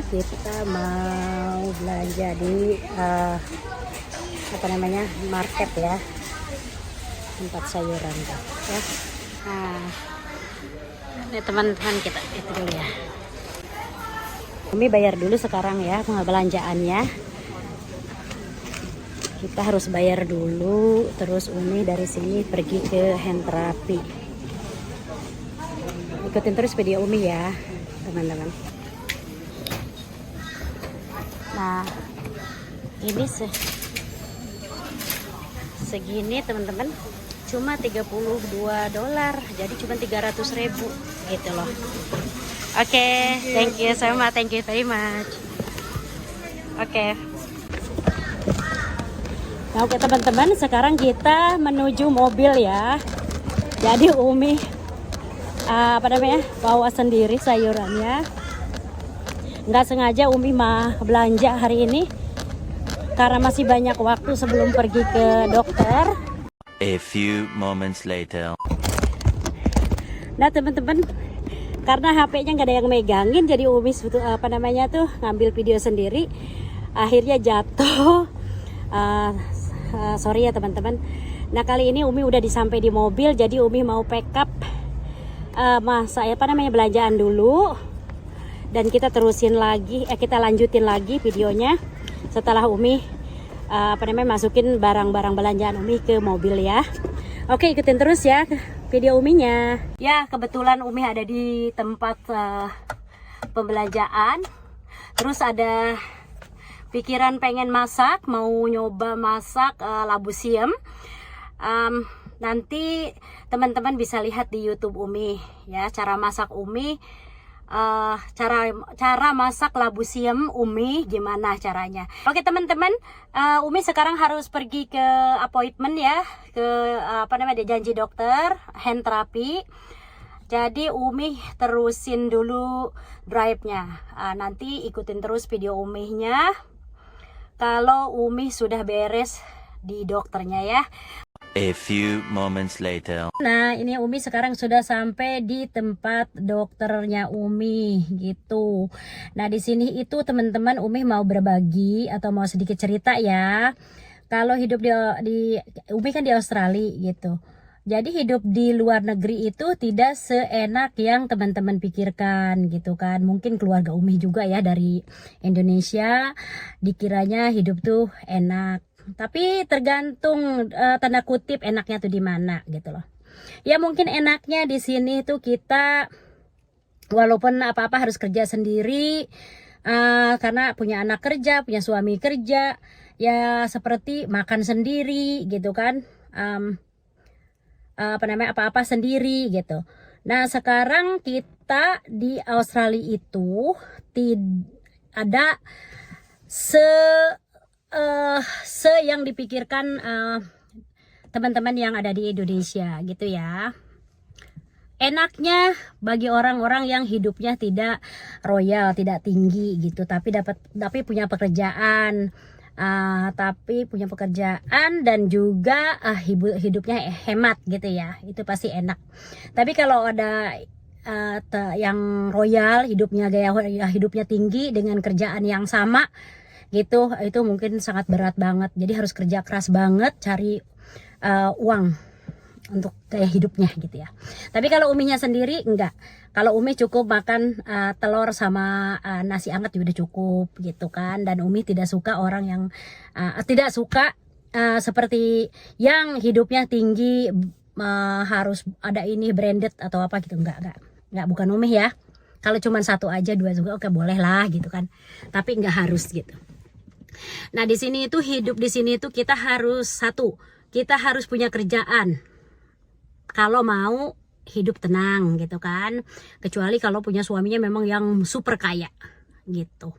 kita mau belanja di market ya, tempat sayuran tuh ya. Nah, ini teman-teman kita itu dulu ya. Umi bayar dulu sekarang ya belanjaannya. Kita harus bayar dulu, terus Umi dari sini pergi ke hand therapy. Ikutin terus video Umi ya, teman-teman. Nah, ini segini teman-teman, cuma $32, jadi cuma 300.000 gitu loh. Oke, thank you so much, thank you very much. Oke. Nah, oke teman-teman, sekarang kita menuju mobil ya. Jadi Umi bawa sendiri sayurannya. Nggak sengaja Umi mah belanja hari ini karena masih banyak waktu sebelum pergi ke dokter. A few moments later. Nah teman-teman, karena HP-nya nggak ada yang megangin, jadi Umi ngambil video sendiri. Akhirnya jatuh. Sorry ya teman-teman. Nah kali ini Umi udah disampai di mobil, jadi Umi mau pack up belanjaan dulu, dan kita lanjutin lagi videonya setelah Umi masukin barang-barang belanjaan Umi ke mobil ya. Oke, ikutin terus ya video Uminya. Ya, kebetulan Umi ada di tempat pembelanjaan. Terus ada pikiran pengen masak, mau nyoba masak labu siam. Nanti teman-teman bisa lihat di YouTube Umi ya, cara masak Umi, cara masak labu siam Umi gimana caranya. Oke teman-teman, Umi sekarang harus pergi ke appointment ya, ke janji dokter, hand therapy. Jadi Umi terusin dulu drive-nya. Nanti ikutin terus video Uminya kalau Umi sudah beres di dokternya ya. A few moments later. Nah, ini Umi sekarang sudah sampai di tempat dokternya Umi gitu. Nah, di sini itu teman-teman Umi mau berbagi atau mau sedikit cerita ya. Kalau hidup di Umi kan di Australia gitu. Jadi hidup di luar negeri itu tidak seenak yang teman-teman pikirkan gitu kan. Mungkin keluarga Umi juga ya dari Indonesia dikiranya hidup tuh enak. Tapi tergantung tanda kutip enaknya tuh di mana gitu loh. Ya mungkin enaknya di sini tuh kita walaupun apa-apa harus kerja sendiri, karena punya anak kerja, punya suami kerja, ya seperti makan sendiri gitu kan. Apa-apa sendiri gitu. Nah, sekarang kita di Australia itu ada yang dipikirkan teman-teman yang ada di Indonesia gitu ya. Enaknya bagi orang-orang yang hidupnya tidak royal, tidak tinggi gitu, tapi punya pekerjaan, dan juga hidupnya hemat gitu ya, itu pasti enak. Tapi kalau ada yang royal, gaya hidupnya tinggi dengan kerjaan yang sama gitu, itu mungkin sangat berat banget. Jadi harus kerja keras banget cari uang untuk gaya hidupnya gitu ya. Tapi kalau Uminya sendiri enggak. Kalau Umi cukup makan telur sama nasi anget udah cukup gitu kan. Dan Umi tidak suka orang yang seperti yang hidupnya tinggi, harus ada ini branded atau apa gitu. Enggak, bukan Umi ya. Kalau cuma satu aja, dua juga oke boleh lah gitu kan. Tapi enggak harus gitu. Nah, di sini itu hidup di sini itu kita harus punya kerjaan. Kalau mau hidup tenang gitu kan. Kecuali kalau punya suaminya memang yang super kaya gitu.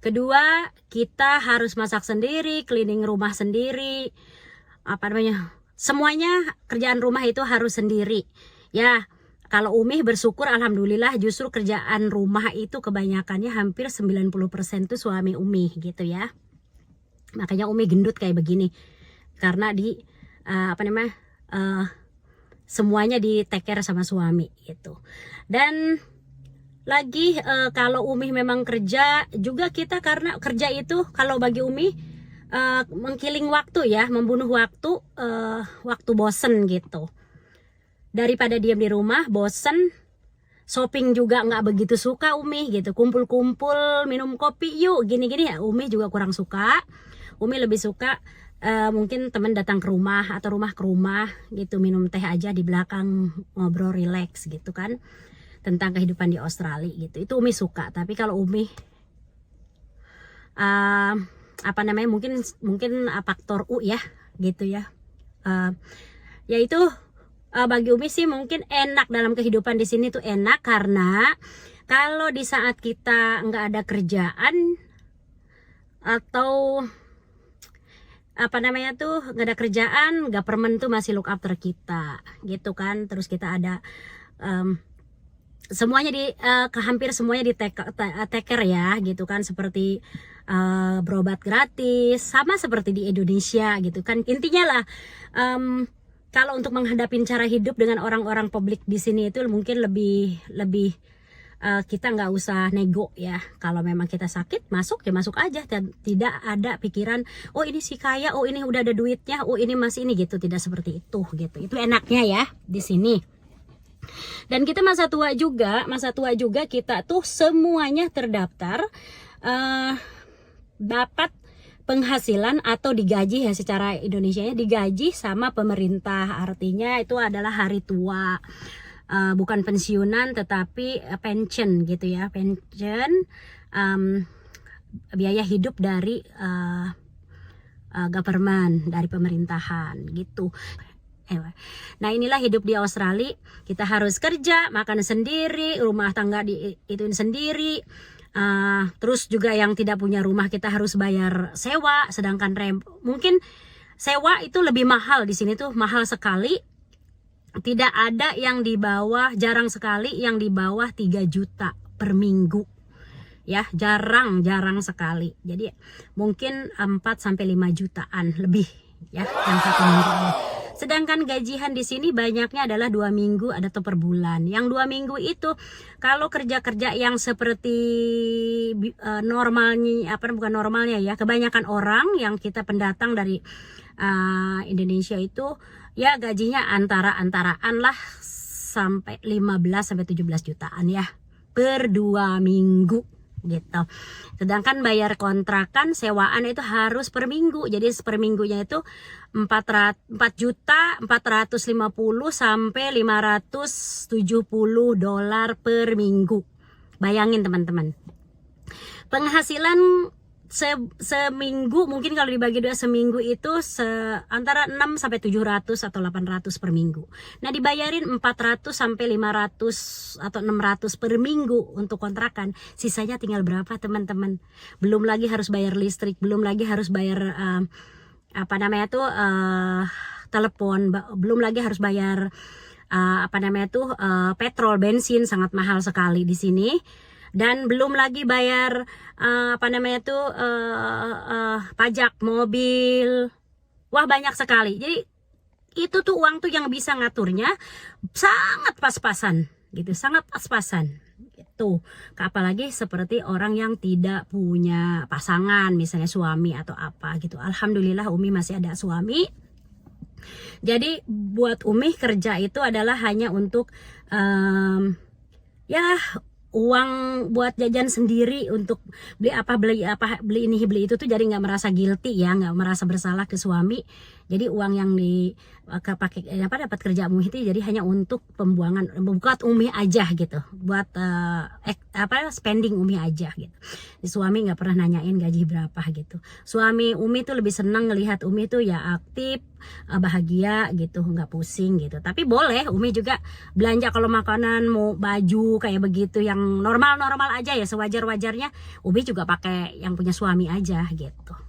Kedua, kita harus masak sendiri, cleaning rumah sendiri. Semuanya kerjaan rumah itu harus sendiri. Ya, kalau Umi bersyukur alhamdulillah justru kerjaan rumah itu kebanyakannya hampir 90% tuh suami Umi gitu ya. Makanya Umi gendut kayak begini. Karena semuanya di take care sama suami gitu. Dan lagi kalau Umi memang kerja juga, kita karena kerja itu kalau bagi Umi mengkiling waktu ya, membunuh waktu, waktu bosen gitu. Daripada diam di rumah bosen, shopping juga nggak begitu suka Umi gitu, kumpul-kumpul minum kopi yuk gini-gini ya Umi juga kurang suka. Umi lebih suka mungkin teman datang ke rumah atau rumah ke rumah gitu, minum teh aja di belakang, ngobrol relax gitu kan, tentang kehidupan di Australia gitu. Itu Umi suka. Tapi kalau Umi apa namanya, mungkin faktor U ya gitu ya, yaitu bagi Umi sih mungkin enak dalam kehidupan di sini tuh enak, karena kalau di saat kita nggak ada kerjaan atau apa namanya tuh nggak ada kerjaan, government tuh masih look after kita gitu kan. Terus kita ada semuanya hampir semuanya di take care ya gitu kan, seperti berobat gratis, sama seperti di Indonesia gitu kan. Intinya lah kalau untuk menghadapi cara hidup dengan orang-orang publik di sini itu mungkin lebih kita nggak usah nego ya. Kalau memang kita sakit masuk ya masuk aja, tidak ada pikiran oh ini si kaya, oh ini udah ada duitnya, oh ini masih ini gitu. Tidak seperti itu gitu. Itu enaknya ya di sini. Dan kita masa tua juga kita tuh semuanya terdaftar dapat penghasilan atau digaji ya, secara Indonesianya digaji sama pemerintah. Artinya itu adalah hari tua, bukan pensiunan tetapi pension gitu ya, pension, biaya hidup dari government, dari pemerintahan gitu. Nah inilah hidup di Australia. Kita harus kerja, makan sendiri, rumah tangga ituin sendiri. Terus juga yang tidak punya rumah kita harus bayar sewa, sedangkan mungkin sewa itu lebih mahal di sini tuh, mahal sekali. Tidak ada yang di bawah, jarang sekali yang di bawah 3 juta per minggu. Ya, jarang sekali. Jadi mungkin 4 sampai 5 jutaan lebih ya yang satu minggu. Sedangkan gajian di sini banyaknya adalah 2 minggu atau per bulan. Yang 2 minggu itu kalau kerja-kerja yang seperti normalnya, bukan normalnya ya, kebanyakan orang yang kita pendatang dari Indonesia itu ya gajinya antaraan lah sampai 15 sampai 17 jutaan ya per 2 minggu gitu. Sedangkan bayar kontrakan sewaan itu harus per minggu. Jadi per minggunya itu 4 juta 450 sampai 570 dolar per minggu. Bayangin teman-teman. Penghasilan seminggu mungkin kalau dibagi 2 seminggu itu antara 6 sampai 700 atau 800 per minggu. Nah dibayarin 400 sampai 500 atau 600 per minggu untuk kontrakan. Sisanya tinggal berapa teman-teman? Belum lagi harus bayar listrik, belum lagi harus bayar telepon, belum lagi harus bayar petrol, bensin sangat mahal sekali di sini. Dan belum lagi bayar pajak mobil. Wah banyak sekali. Jadi itu tuh uang tuh yang bisa ngaturnya sangat pas-pasan gitu, sangat pas-pasan gitu. Apalagi seperti orang yang tidak punya pasangan, misalnya suami atau apa gitu. Alhamdulillah Umi masih ada suami. Jadi buat Umi kerja itu adalah hanya untuk uang buat jajan sendiri, untuk beli ini beli itu tuh, jadi nggak merasa guilty ya, nggak merasa bersalah ke suami. Jadi uang yang dapat kerja Umi itu jadi hanya untuk pembuangan buat Umi aja gitu, buat spending Umi aja gitu. Di suami nggak pernah nanyain gaji berapa gitu. Suami Umi tuh lebih senang ngelihat Umi tuh ya aktif, bahagia gitu, nggak pusing gitu. Tapi boleh Umi juga belanja kalau makanan, mau baju kayak begitu yang normal aja ya, sewajar-wajarnya Umi juga pakai yang punya suami aja gitu.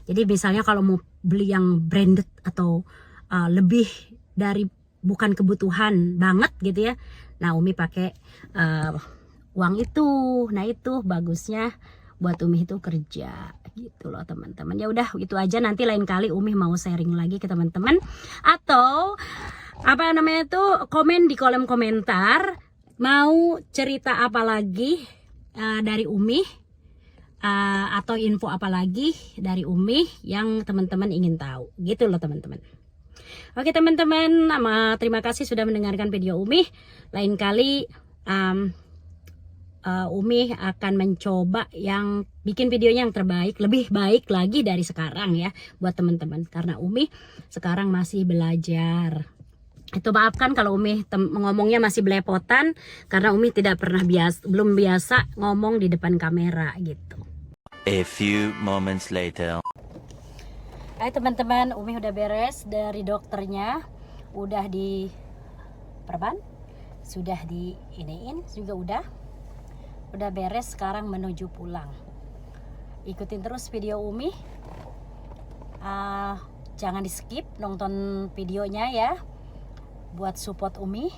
Jadi misalnya kalau mau beli yang branded atau lebih dari bukan kebutuhan banget gitu ya, nah Umi pakai uang itu. Nah itu bagusnya buat Umi itu kerja gitu loh teman-teman. Ya udah itu aja, nanti lain kali Umi mau sharing lagi ke teman-teman, atau komen di kolom komentar mau cerita apa lagi dari Umi, atau info apa lagi dari Umi yang teman-teman ingin tahu, gitu loh teman-teman. Oke teman-teman, terima kasih sudah mendengarkan video Umi. Lain kali Umi akan mencoba yang bikin videonya yang terbaik, lebih baik lagi dari sekarang ya buat teman-teman, karena Umi sekarang masih belajar. Itu maafkan kalau Umi ngomongnya masih belepotan, karena Umi tidak pernah belum biasa ngomong di depan kamera gitu. A few moments later. Hai teman-teman, Umi udah beres dari dokternya, udah di perban, sudah di iniin juga udah beres, sekarang menuju pulang. Ikutin terus video Umi, jangan di skip, nonton videonya ya buat support Umi.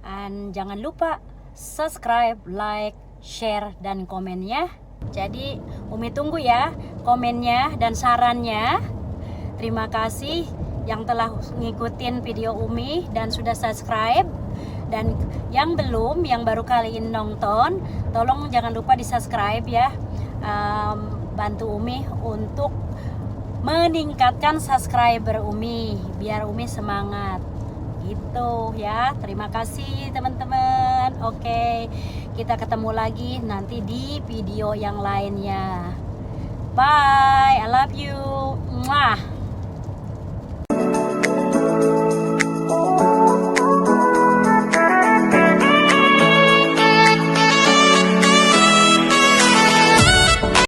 Dan jangan lupa subscribe, like, share, dan komennya. Jadi Umi tunggu ya komennya dan sarannya. Terima kasih yang telah ngikutin video Umi dan sudah subscribe. Dan yang belum, yang baru kali ini nonton, tolong jangan lupa di subscribe ya. Bantu Umi untuk meningkatkan subscriber Umi, biar Umi semangat gitu ya. Terima kasih teman-teman. Oke, kita ketemu lagi nanti di video yang lainnya. Bye, I love you. Mwah.